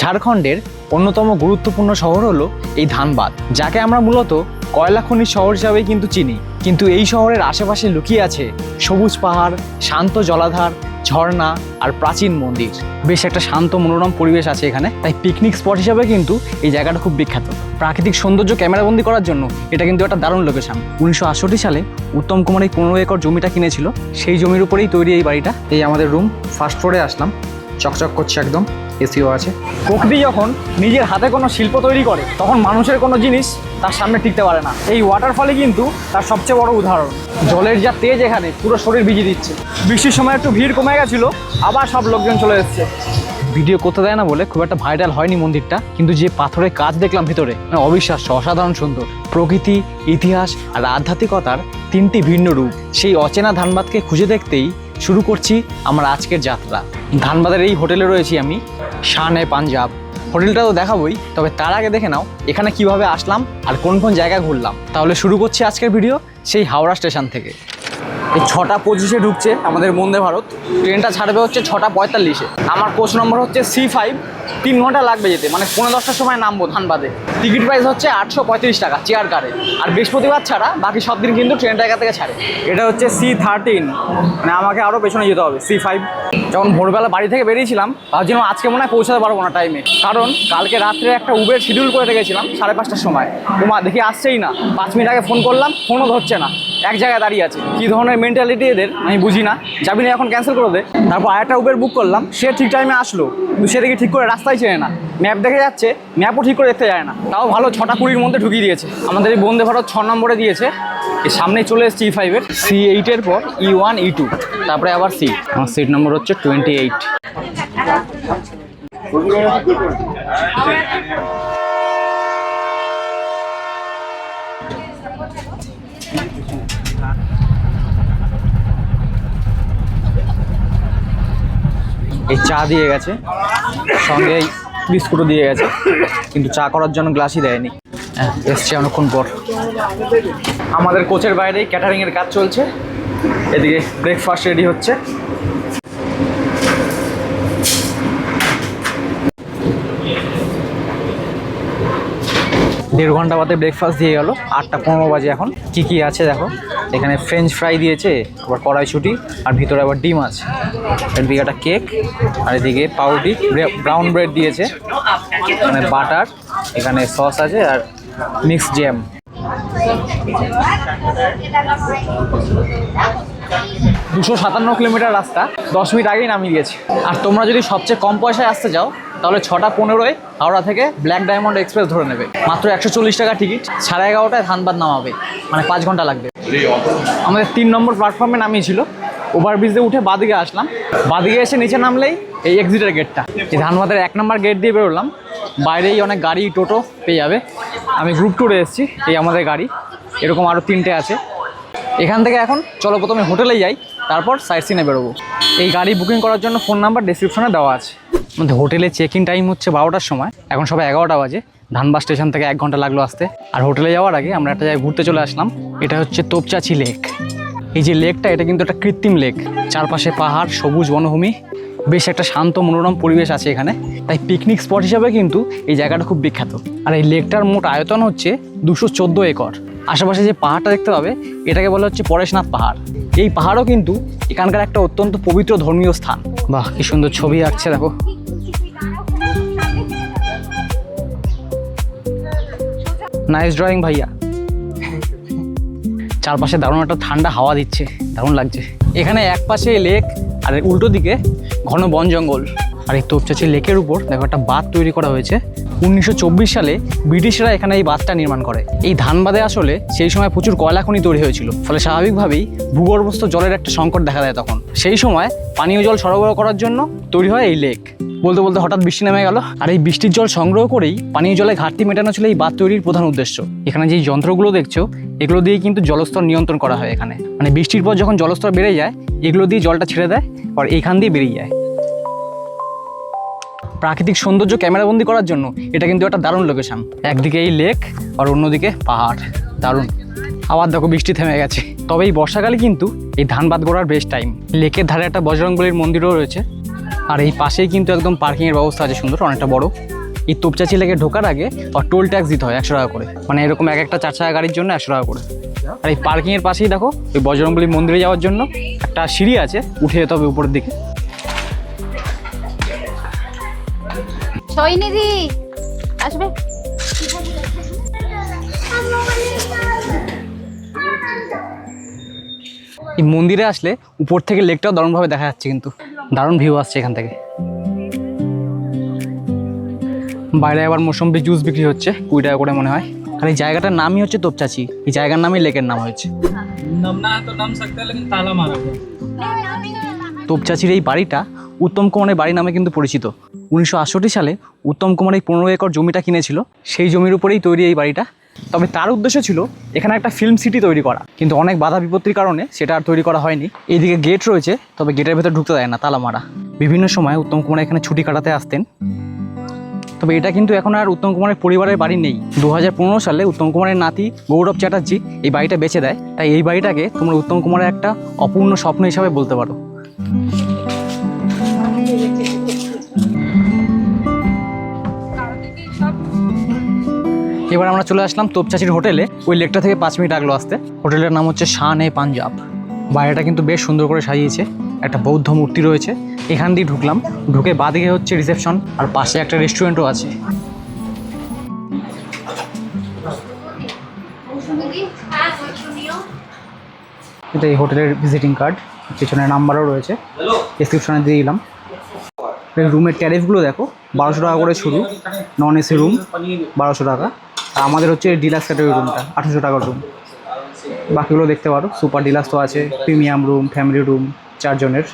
ঝাড়খণ্ডের অন্যতম গুরুত্বপূর্ণ শহর হলো এই ধানবাদ, যাকে আমরা মূলত কয়লা খনির শহর হিসাবেই কিন্তু চিনি। কিন্তু এই শহরের আশেপাশে লুকিয়ে আছে সবুজ পাহাড়, শান্ত জলাধার, ঝর্ণা আর প্রাচীন মন্দির। বেশ একটা শান্ত মনোরম পরিবেশ আছে এখানে, তাই পিকনিক স্পট হিসাবে কিন্তু এই জায়গাটা খুব বিখ্যাত। প্রাকৃতিক সৌন্দর্য ক্যামেরাবন্দি করার জন্য এটা কিন্তু একটা দারুণ লোকেশন। 1968 সালে উত্তম কুমার এই 15 একর জমিটা কিনেছিল, সেই জমির উপরেই তৈরি এই বাড়িটা। এই আমাদের রুম, ফার্স্ট ফ্লোরে আসলাম, চকচক করছে একদম, এসিও আছে। প্রকৃতি যখন নিজের হাতে কোনো শিল্প তৈরি করে তখন মানুষের কোনো জিনিস তার সামনে টিকতে পারে না। এই ওয়াটারফলই কিন্তু তার সবচেয়ে বড় উদাহরণ। জলের যা তেজ এখানে পুরো শরীর ভিজিয়ে দিচ্ছে। বৃষ্টির সময় একটু ভিড় কমে গেছিলো, আবার সব লোকজন চলে এসছে। ভিডিও করতে দেয় না বলে খুব একটা ভাইরাল হয়নি মন্দিরটা, কিন্তু যে পাথরের কাজ দেখলাম ভিতরে, অবিশ্বাস্য, অসাধারণ সুন্দর। প্রকৃতি, ইতিহাস আর আধ্যাত্মিকতার তিনটি ভিন্ন রূপ। সেই অচেনা ধানবাদকে খুঁজে দেখতেই শুরু করছি আমার আজকের যাত্রা। ধানবাদের এই হোটেলে রয়েছি আমি, শান-এ-পাঞ্জাব। হোটেলটা তো দেখাবোই, তবে তার আগে দেখে নাও এখানে কিভাবে আসলাম আর কোন কোন জায়গায় ঘুরলাম। তাহলে শুরু করছি আজকের ভিডিও সেই হাওড়া স্টেশন থেকে। এই 6টা 25-এ ঢুকছে আমাদের বন্দে ভারত। ট্রেনটা ছাড়বে হচ্ছে 6টা 45-এ। আমার কোচ নম্বর হচ্ছে C5। 3 ঘন্টা লাগবে যেতে, মানে 10:15টার সময় নামবো ধানবাদে। টিকিট প্রাইস হচ্ছে 835 টাকা চেয়ার কারে। আর বৃহস্পতিবার ছাড়া বাকি সব দিন কিন্তু ট্রেনটা এখান থেকে ছাড়ে। এটা হচ্ছে C13, মানে আমাকে আরও পেছনে যেতে হবে। C5 যখন ভোরবেলা বাড়ি থেকে বেরিয়েছিলাম ভাবছিলাম আজকে মনে হয় পৌঁছাতে পারবো না টাইমে, কারণ কালকে রাত্রে একটা উবের শিডিউল করে রেখেছিলাম 5:30টার সময়। দেখি আসছেই না। 5 মিনিট আগে ফোন করলাম, ফোনও ধরছে না, এক জায়গায় দাঁড়িয়ে আছে। কী ধরনের মেন্টালিটি এদের আমি বুঝি না। যাবি না এখন, ক্যান্সেল করে দে। তারপর আরেকটা উবের বুক করলাম, সে ঠিক টাইমে আসলো, কিন্তু সে দেখি ঠিক করে রাস্তায় চেনে না। ম্যাপ দেখে যাচ্ছে, ম্যাপও ঠিক করে দেখতে যায় না। তাও ভালো 6টা 20-এর মধ্যে ঢুকিয়ে দিয়েছে। আমাদের এই বন্দে ভারত 6 নম্বরে দিয়েছে। এর সামনেই চলে এসেছে E5-এর। C8-এর পর E1 E2, তারপরে আবার C। আমার সিট নম্বর হচ্ছে 28। এই চা দিয়ে গেছে, সঙ্গে বিস্কুটও দিয়ে গেছে, কিন্তু চা করার জন্য গ্লাসই দেয়নি। এসছে অনেকক্ষণ পর। আমাদের কোচের বাইরেই ক্যাটারিংয়ের কাজ চলছে, এদিকে ব্রেকফাস্ট রেডি হচ্ছে। দেড় ঘন্টা বাদে ব্রেকফাস্ট দিয়ে গেল। 8টা 15 বাজে এখন। কি কি আছে দেখো, এখানে ফ্রেঞ্চ ফ্রাই দিয়েছে, আবার কড়াইশুঁটি, আর ভিতরে আবার ডিম আছে। এদিকে একটা কেক, আর এদিকে পাউরুটি, ব্রাউন ব্রেড দিয়েছে, এখানে বাটার, এখানে সস আছে, আর মিক্স জ্যাম। দুশো 57 কিলোমিটার রাস্তা 10 মিনিট আগেই নামিয়ে দিয়েছে। আর তোমরা যদি সবচেয়ে কম পয়সায় আসতে চাও তাহলে 6টা 15-এ হাওড়া থেকে ব্ল্যাক ডায়মন্ড এক্সপ্রেস ধরে নেবে। মাত্র 140 টাকা টিকিট। 11:30টায় ধানবাদ নামাবে, মানে 5 ঘন্টা লাগবে। আমাদের 3 নম্বর প্ল্যাটফর্মে নামিয়েছিল। ওভারব্রিজে উঠে বাদিকে আসলাম। বাদিকে এসে নিচে নামলেই এই এক্সিটের গেটটা। এই ধানবাদের 1 নম্বর গেট দিয়ে বেরোলাম। বাইরেই অনেক গাড়ি, টোটো পেয়ে যাবে। আমি গ্রুপ ট্যুরে এসেছি, এই আমাদের গাড়ি, এরকম আরও 3টে আছে। এখান থেকে এখন চলো প্রথমে হোটেলে যাই, তারপর সাইট সিনে বেরোবো। এই গাড়ি বুকিং করার জন্য ফোন নাম্বার ডেসক্রিপশনে দেওয়া আছে। আমাদের হোটেলে চেক ইন টাইম হচ্ছে 12টার সময়, এখন সবাই 11টা বাজে। ধানবাদ স্টেশন থেকে 1 ঘন্টা লাগলো আসতে। আর হোটেলে যাওয়ার আগে আমরা একটা জায়গায় ঘুরতে চলে আসলাম। এটা হচ্ছে তোপচাচি লেক। এই যে লেকটা, এটা কিন্তু একটা কৃত্রিম লেক। চারপাশে পাহাড়, সবুজ বনভূমি, বেশ একটা শান্ত মনোরম পরিবেশ আছে এখানে। তাই পিকনিক স্পট হিসাবে কিন্তু এই জায়গাটা খুব বিখ্যাত। আর এই লেকটার মোট আয়তন হচ্ছে 214 একর। আশেপাশে যে পাহাড়টা দেখতে পাবে, এটাকে বলা হচ্ছে পরেশনাথ পাহাড়। এই পাহাড়ও কিন্তু এখানকার একটা অত্যন্ত পবিত্র ধর্মীয় স্থান। বাহ, কি সুন্দর ছবি আঁকছে দেখো। নাইস ড্রয়িং ভাইয়া। চারপাশে দারুণ একটা ঠান্ডা হাওয়া দিচ্ছে, দারুণ লাগছে। এখানে এক পাশে লেক আর উল্টো দিকে ঘন বন জঙ্গল। আর এই তোপচাচি লেকের উপর দেখো একটা বাঁধ তৈরি করা হয়েছে। 1924 সালে ব্রিটিশরা এখানে এই বাঁধটা নির্মাণ করে। এই ধানবাদে আসলে সেই সময় প্রচুর কয়লা খনি তৈরি হয়েছিল, ফলে স্বাভাবিকভাবেই ভূগর্ভস্থ জলের একটা সংকট দেখা দেয় তখন। সেই সময় পানীয় জল সরবরাহ করার জন্য তৈরি হয় এই লেক। বলতে বলতে হঠাৎ বৃষ্টি নেমে গেল। আর এই বৃষ্টির জল সংগ্রহ করেই পানীয় জলে ঘাটতি মেটানো ছিল এই বাঁধ তৈরির প্রধান উদ্দেশ্য। এখানে যে যন্ত্রগুলো দেখছো, এগুলো দিয়ে কিন্তু জলস্তর নিয়ন্ত্রণ করা হয় এখানে। মানে বৃষ্টির পর যখন জলস্তর বেড়ে যায়, এগুলো দিয়ে জলটা ছেড়ে দেয়, আর এইখান দিয়ে বেরিয়ে যায়। প্রাকৃতিক সৌন্দর্য ক্যামেরাবন্দি করার জন্য এটা কিন্তু একটা দারুণ লোকেশন। একদিকে এই লেক আর অন্যদিকে পাহাড়, দারুণ। আবার দেখো বৃষ্টি থেমে গেছে। তবে এই বর্ষাকালে কিন্তু এই ধানবাদ ঘোরার বেস্ট টাইম। লেকের ধারে একটা বজরংবলীর মন্দিরও রয়েছে। আর এই পাশেই কিন্তু একদম পার্কিংয়ের ব্যবস্থা আছে সুন্দর, অনেকটা বড়। এই তোপচাচি লেকে ঢোকার আগে আর টোল ট্যাক্স দিতে হয় 100 টাকা করে, মানে এরকম এক একটা 4 চাকা গাড়ির জন্য 100 টাকা করে। আর এই পার্কিংয়ের পাশেই দেখো ওই বজরংবলী মন্দিরে যাওয়ার জন্য একটা সিঁড়ি আছে, উঠে যেতে হবে উপরের দিকে। সৈনিধি আসবে। এই মন্দিরে আসলে উপর থেকে লেকটাও দারুণভাবে দেখা যাচ্ছে, কিন্তু দারুণ ভিউ আসছে এখান থেকে। বাইরে আবার মৌসুম্বি জুস বিক্রি হচ্ছে 20 টাকা করে মনে হয়। আর এই জায়গাটার নামই হচ্ছে তোপচাচি, এই জায়গার নামই লেকের নাম হয়েছে। তোপচাচির এই বাড়িটা উত্তম কুমারের বাড়ি নামে কিন্তু পরিচিত। 1968 সালে উত্তম কুমার এই 15 একর জমিটা কিনেছিল, সেই জমির উপরেই তৈরি এই বাড়িটা। তবে তার উদ্দেশ্য ছিল এখানে একটা ফিল্ম সিটি তৈরি করা, কিন্তু অনেক বাধা বিপত্তির কারণে সেটা আর তৈরি করা হয়নি। এইদিকে গেট রয়েছে, তবে গেটের ভেতর ঢুকতে দেয় না, তালা মারা। বিভিন্ন সময় উত্তম কুমার এখানে ছুটি কাটাতে আসতেন। তবে এটা কিন্তু এখন আর উত্তম কুমারের পরিবারের বাড়ি নেই। 2015 সালে উত্তম কুমারের নাতি গৌরব চ্যাটার্জি এই বাড়িটা বেচে দেয়, তাই এই বাড়িটাকে তোমরা উত্তম কুমারের একটা অপূর্ণ স্বপ্ন হিসাবে বলতে পারো। এবার আমরা চলে আসলাম তোপচাচির হোটেলে, ওই লেকটা থেকে 5 মিনিট আগলো আসতে। হোটেলের নাম হচ্ছে শান-এ-পাঞ্জাব। বাইরেটা কিন্তু বেশ সুন্দর করে সাজিয়েছে, একটা বৌদ্ধ মূর্তি রয়েছে। এখান দিয়ে ঢুকলাম, ঢুকে বাঁদিকে হচ্ছে রিসেপশন, আর পাশে একটা রেস্টুরেন্টও আছে। এটা এই হোটেলের ভিজিটিং কার্ড, পেছনে নাম্বারও রয়েছে, ডেসক্রিপশনে দিয়ে দিলাম। রুমের ট্যারিফগুলো দেখো, 1200 টাকা করে শুরু, নন এসি রুম 1200 টাকা। আর আমাদের হচ্ছে ডিলাক্স ক্যাটাগরি রুমটা 800 টাকার রুম। বাকিগুলো দেখতে পারো, সুপার ডিলাক্স তো আছে, প্রিমিয়াম রুম, ফ্যামিলি রুম 4 জনের।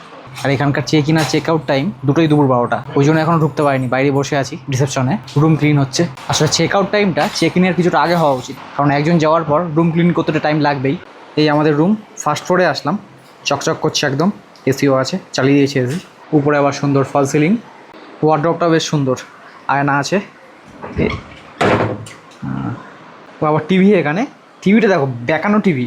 আর এখানকার চেক ইন আর চেক আউট টাইম দুটোই দুপুর 12টা, ওই জন্য এখনও ঢুকতে পারিনি, বাইরে বসে আছি রিসেপশনে। রুম ক্লিন হচ্ছে। আসলে চেক আউট টাইমটা চেক ইনের কিছুটা আগে হওয়া উচিত, কারণ একজন যাওয়ার পর রুম ক্লিন করতে টাইম লাগবেই। এই আমাদের রুম, ফার্স্ট ফ্লোরে আসলাম, চকচক করছে একদম, এসিও আছে, চালিয়ে দিয়েছে এসি। উপরে আবার সুন্দর ফল সিলিং, ওয়ার্ড্রপটা বেশ সুন্দর, আয়না আছে। আবার টিভি, এখানে টিভিটা দেখো, বেঁকানো টিভি।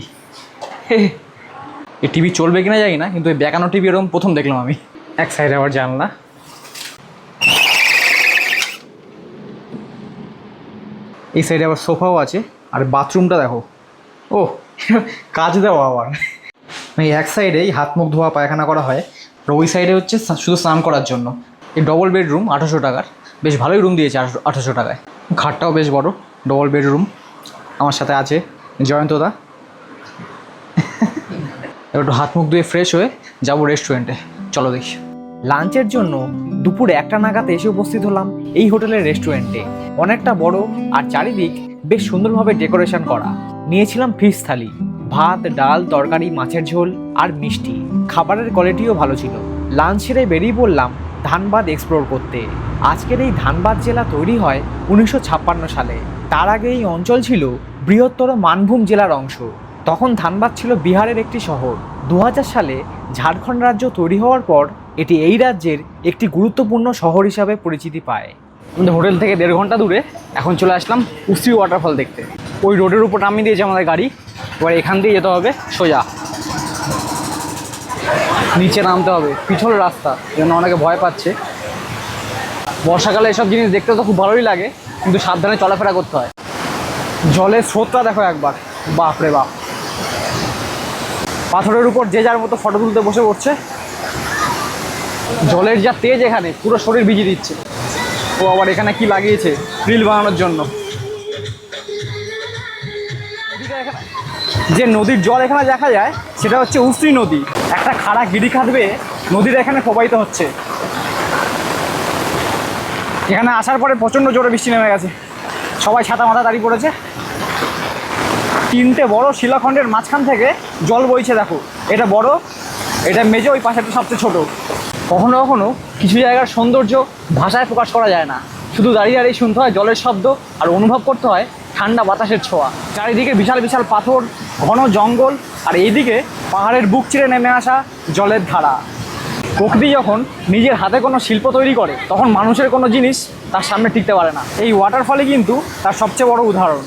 এই টিভি চলবে কিনা জানি না, কিন্তু এই বেঁকানো টিভি এরকম প্রথম দেখলাম আমি। এক সাইডে আবার জানলা। এই সাইডে আবার সোফাও আছে। আর বাথরুমটা দেখো, ও কাজ দেওয়া আবার। এই এক সাইডেই হাত মুখ ধোয়া পায়খানা করা হয়, আর ওই সাইডে হচ্ছে শুধু স্নান করার জন্য। এই ডবল বেডরুম 800 টাকার, বেশ ভালোই রুম দিয়েছে 800 টাকায়। খাটটাও বেশ বড়, ডবল বেডরুম। আমার সাথে আছে জয়ন্তদা। এবার একটু হাত মুখ ধুয়ে ফ্রেশ হয়ে যাবো রেস্টুরেন্টে, চলো দেখি। লাঞ্চের জন্য দুপুর 1টা নাগাদ এসে উপস্থিত হলাম এই হোটেলের রেস্টুরেন্টে। অনেকটা বড় আর চারিদিক বেশ সুন্দরভাবে ডেকোরেশন করা। নিয়েছিলাম ফিশ থালি, ভাত, ডাল, তরকারি, মাছের ঝোল আর মিষ্টি। খাবারের কোয়ালিটিও ভালো ছিল। লাঞ্চ সেরে বেরিয়ে পড়লাম ধানবাদ এক্সপ্লোর করতে। আজকের এই ধানবাদ জেলা তৈরি হয় 1956 সালে। তার আগে এই অঞ্চল ছিল বৃহত্তর মানভূম জেলার অংশ। তখন ধানবাদ ছিল বিহারের একটি শহর। 2000 সালে ঝাড়খণ্ড রাজ্য তৈরি হওয়ার পর এটি এই রাজ্যের একটি গুরুত্বপূর্ণ শহর হিসাবে পরিচিতি পায়। আমাদের হোটেল থেকে 1.5 ঘন্টা দূরে এখন চলে আসলাম উশ্রী ওয়াটারফল দেখতে। ওই রোডের উপর নামিয়ে দিয়েছে আমাদের গাড়ি, এবার এখান দিয়ে যেতে হবে সোজা, নিচে নামতে হবে, পিছল রাস্তা, জন্য অনেকে ভয় পাচ্ছে। বর্ষাকালে এসব জিনিস দেখতে তো খুব ভালোই লাগে, কিন্তু সাবধানে চলাফেরা করতে হয়। জলের স্রোতটা দেখো একবার, বাপ রে বাপ। পাথরের উপর যে যার মতো ফটো তুলতে বসে পড়ছে। জলের যা তেজ, এখানে পুরো শরীর ভিজিয়ে দিচ্ছে। ও আবার এখানে কি লাগিয়েছে, রিল বানানোর জন্য। যে নদীর জল এখানে দেখা যায় সেটা হচ্ছে উশ্রী নদী। একটা খাড়া গিরিখাত বেয়ে নদীটা এখানে প্রবাহিত হচ্ছে। এখানে আসার পরে প্রচণ্ড জোরে বৃষ্টি নেমে গেছে, সবাই ছাতা মাথা দাঁড়িয়ে পড়েছে। 3টে বড় শিলাখণ্ডের মাঝখান থেকে জল বইছে দেখো, এটা বড়, এটা মেজো, ওই পাশেটা সবচেয়ে ছোট। কখনো কখনো কিছু জায়গার সৌন্দর্য ভাষায় প্রকাশ করা যায় না, শুধু দাঁড়িয়ে দাঁড়িয়ে শুনতে হয় জলের শব্দ আর অনুভব করতে হয় ঠান্ডা বাতাসের ছোঁয়া। চারিদিকে বিশাল বিশাল পাথর, ঘন জঙ্গল, আর এইদিকে পাহাড়ের বুক চিরে নেমে আসা জলের ধারা। প্রকৃতি যখন নিজের হাতে কোনো শিল্প তৈরি করে, তখন মানুষের কোনো জিনিস তার সামনে টিকতে পারে না। এই ওয়াটারফলই কিন্তু তার সবচেয়ে বড় উদাহরণ।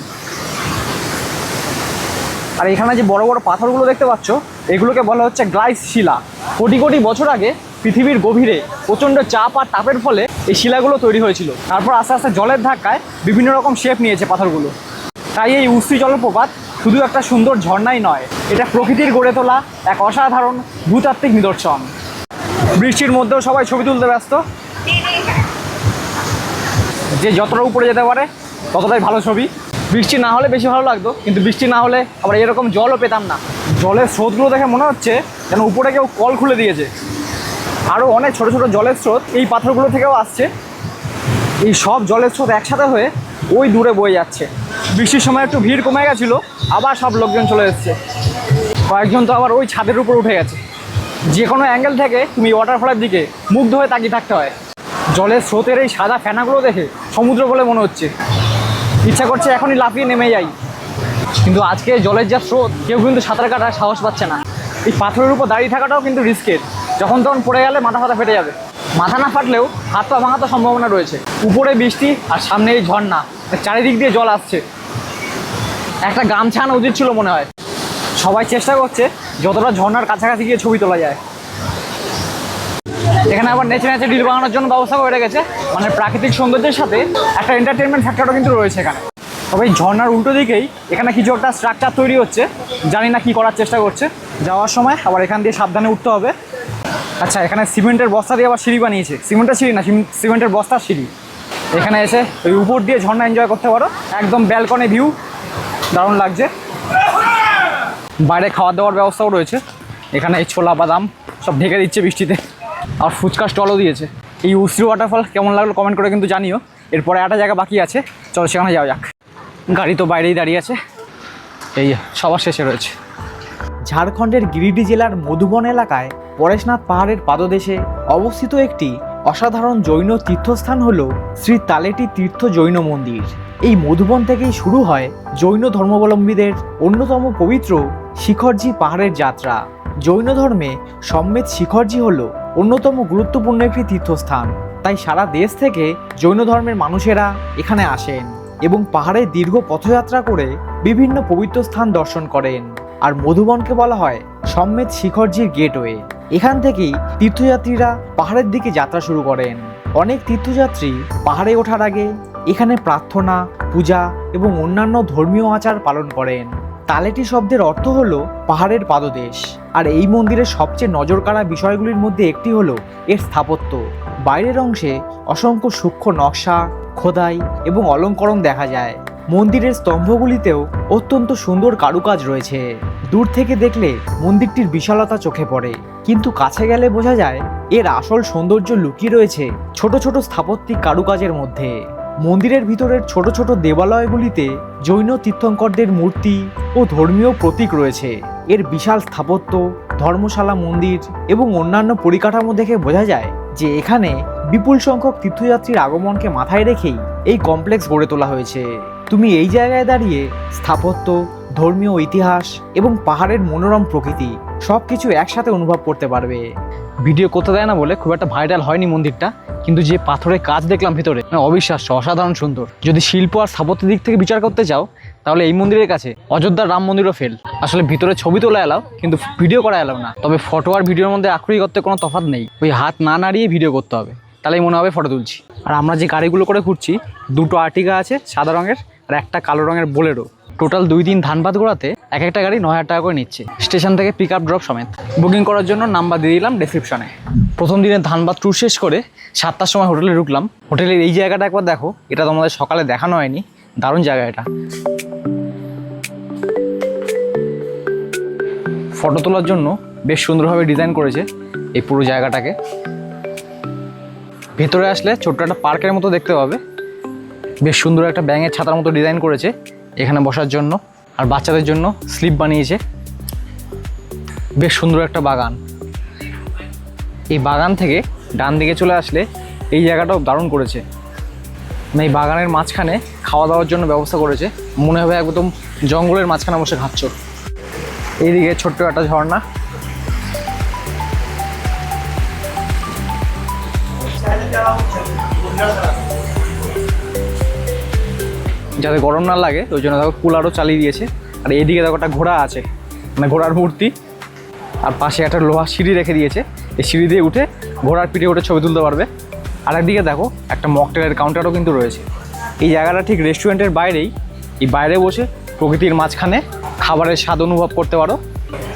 আর এখানে যে বড় বড় পাথরগুলো দেখতে পাচ্ছ, এগুলোকে বলা হচ্ছে গ্লাইস শিলা। কোটি কোটি বছর আগে পৃথিবীর গভীরে প্রচণ্ড চাপ আর তাপের ফলে এই শিলাগুলো তৈরি হয়েছিল। তারপর আস্তে আস্তে জলের ধাক্কায় বিভিন্ন রকম শেপ নিয়েছে পাথরগুলো। তাই এই উস্তি জলপ্রপাত শুধু একটা সুন্দর ঝর্ণাই নয়, এটা প্রকৃতির গড়ে তোলা এক অসাধারণ ভূতাত্ত্বিক নিদর্শন। বৃষ্টির মধ্যেও সবাই ছবি তুলতে ব্যস্ত। যে যতটা উপরে যেতে পারে ততটাই ভালো ছবি। বৃষ্টি না হলে বেশি ভালো লাগতো, কিন্তু বৃষ্টি না হলে আবার এরকম জলও পেতাম না। জলের স্রোতগুলো দেখে মনে হচ্ছে যেন উপরে কেউ কল খুলে দিয়েছে। আরও অনেক ছোট ছোট জলের স্রোত এই পাথরগুলো থেকেও আসছে। এই সব জলের স্রোত একসাথে হয়ে ওই দূরে বয়ে যাচ্ছে। বৃষ্টির সময় একটু ভিড় কমে গেছিলো, আবার সব লোকজন চলে এসছে। কয়েকজন তো আবার ওই ছাদের উপর উঠে গেছে। যে কোনো অ্যাঙ্গেল থেকে তুমি ওয়াটারফলের দিকে মুগ্ধ হয়ে তাকিয়ে থাকতে হয়। জলের স্রোতের এই সাদা ফেনাগুলো দেখে সমুদ্র বলে মনে হচ্ছে। ইচ্ছা করছে এখনই লাফিয়ে নেমে যাই, কিন্তু আজকে জলের যা স্রোত কেউ কিন্তু সাঁতার কাটার সাহস পাচ্ছে না। এই পাথরের উপর দাঁড়িয়ে থাকাটাও কিন্তু রিস্কের, যখন তখন পড়ে গেলে মাথা ফাথা ফেটে যাবে। মাথা না ফাটলেও হাত পা ভাঙার তো সম্ভাবনা রয়েছে। উপরে বৃষ্টি আর সামনে এই ঝর্ণা, চারিদিক দিয়ে জল আসছে। একটা গামছা আনা উচিত ছিল মনে হয়। সবাই চেষ্টা করছে যতটা ঝর্ণার কাছাকাছি গিয়ে ছবি তোলা যায়। এখানে আবার নেচে নেচে রিল বানানোর জন্য ব্যবস্থা করে রেখেছে, মানে প্রাকৃতিক সৌন্দর্যের সাথে একটা এন্টারটেনমেন্ট ফ্যাক্টরও কিন্তু রয়েছে এখানে। তবে এই ঝর্ণার উল্টো দিকেই এখানে কিছু একটা স্ট্রাকচার তৈরি হচ্ছে, জানি না কি করার চেষ্টা করছে। যাওয়ার সময় আবার এখান দিয়ে সাবধানে উঠতে হবে। আচ্ছা, এখানে সিমেন্টের বস্তা দিয়ে আবার সিঁড়ি বানিয়েছে। সিমেন্টের সিঁড়ি না, সিমেন্টের বস্তার সিঁড়ি। এখানে এসে ওই উপর দিয়ে ঝর্ণা এনজয় করতে পারো। একদম ব্যালকনি ভিউ, দারুণ লাগছে। বাইরে খাওয়া দাওয়ার ব্যবস্থাও রয়েছে। এখানে এই ছোলা বাদাম সব ঢেকে দিচ্ছে বৃষ্টিতে। আর ফুচকা স্টলও দিয়েছে। এই উস্ত্রি ওয়াটারফল কেমন লাগলো কমেন্ট করে কিন্তু জানিও। এরপরে একটা জায়গা বাকি আছে, চলো সেখানে যাওয়া যাক। গাড়ি তো বাইরেই দাঁড়িয়ে আছে। এই সবার শেষে রয়েছে। ঝাড়খণ্ডের গিরিডি জেলার মধুবন এলাকায় পরেশনাথ পাহাড়ের পাদদেশে অবস্থিত একটি অসাধারণ জৈন তীর্থস্থান হল শ্রী তালেটি তীর্থ জৈন মন্দির। এই মধুবন থেকেই শুরু হয় জৈন ধর্মাবলম্বীদের অন্যতম পবিত্র শিখরজি পাহাড়ের যাত্রা। জৈন ধর্মে সম্মেত শিখরজি হল অন্যতম গুরুত্বপূর্ণ একটি তীর্থস্থান। তাই সারা দেশ থেকে জৈন ধর্মের মানুষেরা এখানে আসেন এবং পাহাড়ের দীর্ঘ পথযাত্রা করে বিভিন্ন পবিত্র স্থান দর্শন করেন। আর মধুবনকে বলা হয় সম্মেত শিখরজির গেটওয়ে। এখান থেকেই তীর্থযাত্রীরা পাহাড়ের দিকে যাত্রা শুরু করেন। অনেক তীর্থযাত্রী পাহাড়ে ওঠার আগে এখানে প্রার্থনা, পূজা এবং অন্যান্য ধর্মীয় আচার পালন করেন। তালেটি শব্দের অর্থ হলো পাহাড়ের পাদদেশ। আর এই মন্দিরের সবচেয়ে নজরকাড়া বিষয়গুলির মধ্যে একটি হলো এর স্থাপত্য। বাইরের অংশে অসংখ্য সূক্ষ্ম নকশা, খোদাই এবং অলঙ্করণ দেখা যায়। মন্দিরের স্তম্ভগুলিতেও অত্যন্ত সুন্দর কারুকাজ রয়েছে। দূর থেকে দেখলে মন্দিরটির বিশালতা চোখে পড়ে, কিন্তু কাছে গেলে বোঝা যায় এর আসল সৌন্দর্য লুকিয়ে রয়েছে ছোট ছোট স্থাপত্যিক কারুকাজের মধ্যে। মন্দিরের ভিতরের ছোট ছোট দেবালয়গুলিতে জৈন তীর্থঙ্করদের মূর্তি ও ধর্মীয় প্রতীক রয়েছে। এর বিশাল স্থাপত্য, ধর্মশালা, মন্দির এবং অন্যান্য পরিকাঠামো দেখে বোঝা যায় যে এখানে বিপুল সংখ্যক তীর্থযাত্রীর আগমনকে মাথায় রেখেই এই কমপ্লেক্স গড়ে তোলা হয়েছে। তুমি এই জায়গায় দাঁড়িয়ে স্থাপত্য, ধর্মীয় ইতিহাস এবং পাহাড়ের মনোরম প্রকৃতি সবকিছু একসাথে অনুভব করতে পারবে। ভিডিও করতে দেয় না বলে খুব একটা ভাইরাল হয়নি মন্দিরটা, কিন্তু যে পাথরের কাজ দেখলাম ভিতরে, অবিশ্বাস্য, অসাধারণ সুন্দর। যদি শিল্প আর স্থাপত্যের দিক থেকে বিচার করতে চাও তাহলে এই মন্দিরের কাছে অযোধ্যার রাম মন্দিরও ফেল। আসলে ভিতরে ছবি তোলা এলাও, কিন্তু ভিডিও করা এলাও না। তবে ফটো আর ভিডিওর মধ্যে আক্ষরিক করতে কোনো তফাৎ নেই। ওই হাত না নাড়িয়ে ভিডিও করতে হবে, তাহলেই মনে হবে ফটো তুলছি। আর আমরা যে গাড়িগুলো করে ঘুরছি, দুটো আর্টিগা আছে সাদা রঙের আর একটা কালো রঙের বোলেরো। টোটাল 2 দিন ধানবাদ ঘোরাতে এক একটা গাড়ি 9,000 টাকা করে নিচ্ছে, স্টেশন থেকে পিক আপ ড্রপ সমেত। বুকিং করার জন্য নাম্বার দিয়ে দিলাম ডেসক্রিপশনে। প্রথম দিনে ধানবাদ ট্যুর শেষ করে 7টার সময় হোটেলে ঢুকলাম। হোটেলের এই জায়গাটা একবার দেখো, এটা তোমাদের সকালে দেখানো হয়নি। দারুণ জায়গা এটা। ফটো তোলার জন্য বেশ সুন্দরভাবে ডিজাইন করেছে এই পুরো জায়গাটাকে। ভেতরে আসলে ছোট্ট একটা পার্কের মতো দেখতে পাবে। বেশ সুন্দর একটা ব্যাঙের ছাতার মতো ডিজাইন করেছে এখানে বসার জন্য, আর বাচ্চাদের জন্য স্লিপ বানিয়েছে। বেশ সুন্দর একটা বাগান। এই বাগান থেকে ডান দিকে চলে আসলে এই জায়গাটাও দারুণ করেছে। এই বাগানের মাঝখানে খাওয়া দাওয়ার জন্য ব্যবস্থা করেছে, মনে হবে একদম জঙ্গলের মাঝখানে বসে খাচ্ছ। এইদিকে ছোট্ট একটা ঝর্ণা। যাতে গরম না লাগে ওই জন্য দেখো কুলারও চালিয়ে দিয়েছে। আর এইদিকে দেখো একটা ঘোড়া আছে, মানে ঘোড়ার মূর্তি। আর পাশে একটা লোহার সিঁড়ি রেখে দিয়েছে, এই সিঁড়ি দিয়ে উঠে ঘোড়ার পিঠে উঠে ছবি তুলতে পারবে। আর একদিকে দেখো একটা মকটেলের কাউন্টারও কিন্তু রয়েছে। এই জায়গাটা ঠিক রেস্টুরেন্টের বাইরেই, এই বাইরে বসে প্রকৃতির মাঝখানে খাবারের স্বাদ অনুভব করতে পারো।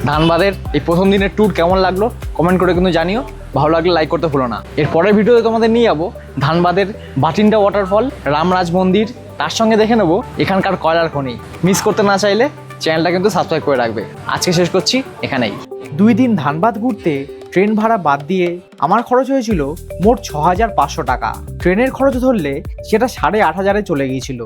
ধানবাদের এই প্রথম দিনের ট্যুর কেমন লাগলো কমেন্ট করে কিন্তু জানিও। ভালো লাগলে লাইক করতে ভুলো না। এর পরের ভিডিওতে তোমাদের নিয়ে যাবো ধানবাদের বাটিন্ডা ওয়াটারফল, রামরাজ মন্দির, তার সঙ্গে দেখে নেবো এখানকার কয়লার খনি। মিস করতে না চাইলে চ্যানেলটা কিন্তু সাবস্ক্রাইব করে রাখবে। আজকে শেষ করছি এখানেই। 2 দিন ধানবাদ ঘুরতে ট্রেন ভাড়া বাদ দিয়ে আমার খরচ হয়েছিল মোট 6,500 টাকা। ট্রেনের খরচ ধরলে সেটা 8,500-এ চলে গিয়েছিল।